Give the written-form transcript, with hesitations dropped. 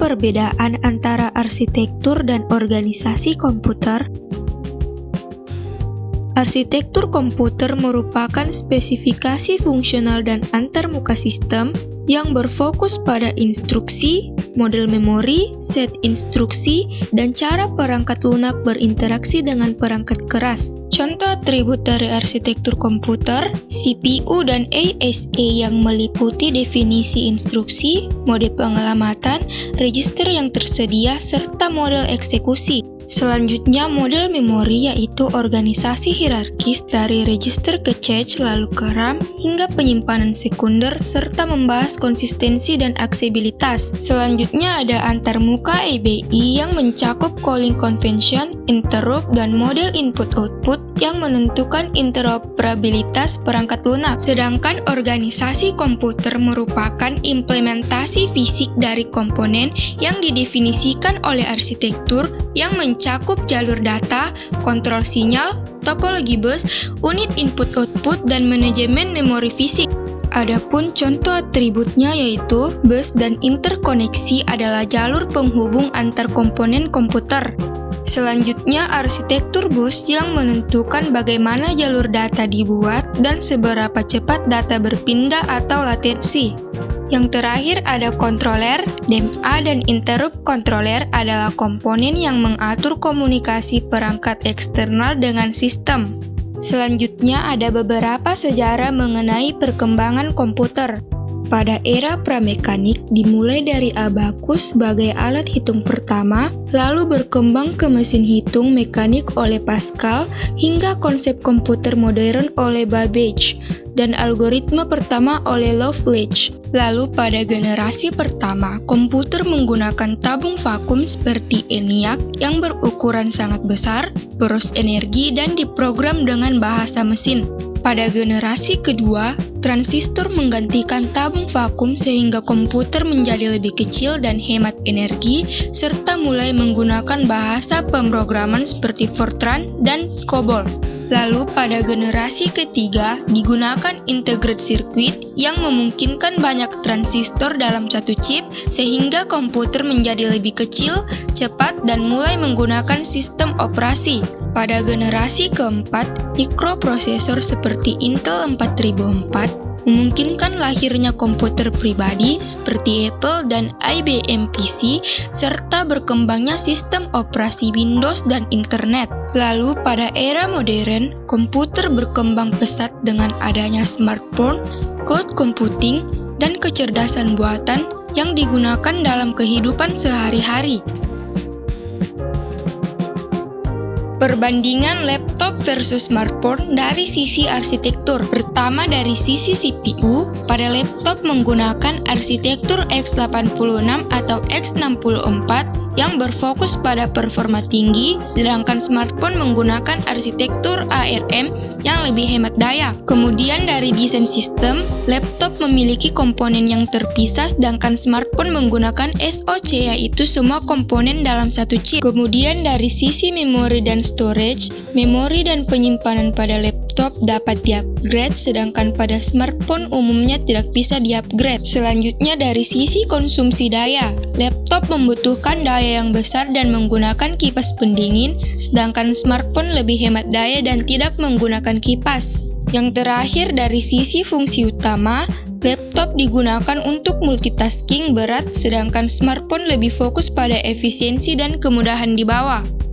perbedaan antara arsitektur dan organisasi komputer? Arsitektur komputer merupakan spesifikasi fungsional dan antarmuka sistem yang berfokus pada instruksi, model memori, set instruksi, dan cara perangkat lunak berinteraksi dengan perangkat keras. Contoh atribut dari arsitektur komputer, CPU dan ASA yang meliputi definisi instruksi, mode pengelamatan, register yang tersedia, serta model eksekusi. Selanjutnya, model memori yaitu organisasi hierarkis dari register ke cache lalu ke RAM hingga penyimpanan sekunder serta membahas konsistensi dan aksesibilitas. Selanjutnya ada antarmuka ABI yang mencakup calling convention, interrupt, dan model input-output yang menentukan interoperabilitas perangkat lunak. Sedangkan organisasi komputer merupakan implementasi fisik dari komponen yang didefinisikan oleh arsitektur yang mencakup jalur data, kontrol sinyal, topologi bus, unit input-output, dan manajemen memori fisik. Adapun contoh atributnya yaitu bus dan interkoneksi adalah jalur penghubung antar komponen komputer. Selanjutnya, arsitektur bus yang menentukan bagaimana jalur data dibuat dan seberapa cepat data berpindah atau latensi. Yang terakhir ada controller, DMA dan interrupt controller adalah komponen yang mengatur komunikasi perangkat eksternal dengan sistem. Selanjutnya ada beberapa sejarah mengenai perkembangan komputer. Pada era pramekanik dimulai dari abakus sebagai alat hitung pertama, lalu berkembang ke mesin hitung mekanik oleh Pascal hingga konsep komputer modern oleh Babbage dan algoritma pertama oleh Loveridge. Lalu pada generasi pertama, komputer menggunakan tabung vakum seperti ENIAC yang berukuran sangat besar, boros energi, dan diprogram dengan bahasa mesin. Pada generasi kedua, transistor menggantikan tabung vakum sehingga komputer menjadi lebih kecil dan hemat energi, serta mulai menggunakan bahasa pemrograman seperti Fortran dan COBOL. Lalu pada generasi ketiga digunakan integrated circuit yang memungkinkan banyak transistor dalam satu chip sehingga komputer menjadi lebih kecil, cepat, dan mulai menggunakan sistem operasi. Pada generasi keempat, mikroprosesor seperti Intel 4004 memungkinkan lahirnya komputer pribadi seperti Apple dan IBM PC, serta berkembangnya sistem operasi Windows dan internet. Lalu pada era modern, komputer berkembang pesat dengan adanya smartphone, cloud computing, dan kecerdasan buatan yang digunakan dalam kehidupan sehari-hari. Perbandingan laptop versus smartphone dari sisi arsitektur. Pertama dari sisi CPU, pada laptop menggunakan arsitektur x86 atau x64 yang berfokus pada performa tinggi, sedangkan smartphone menggunakan arsitektur ARM yang lebih hemat daya. Kemudian dari desain sistem, laptop memiliki komponen yang terpisah, sedangkan smartphone menggunakan SoC yaitu semua komponen dalam satu chip. Kemudian dari sisi memori dan storage, memori dan penyimpanan pada laptop dapat di-upgrade, sedangkan pada smartphone umumnya tidak bisa di-upgrade. Selanjutnya dari sisi konsumsi daya, laptop membutuhkan daya yang besar dan menggunakan kipas pendingin, sedangkan smartphone lebih hemat daya dan tidak menggunakan kipas. Yang terakhir dari sisi fungsi utama, laptop digunakan untuk multitasking berat, sedangkan smartphone lebih fokus pada efisiensi dan kemudahan di bawah.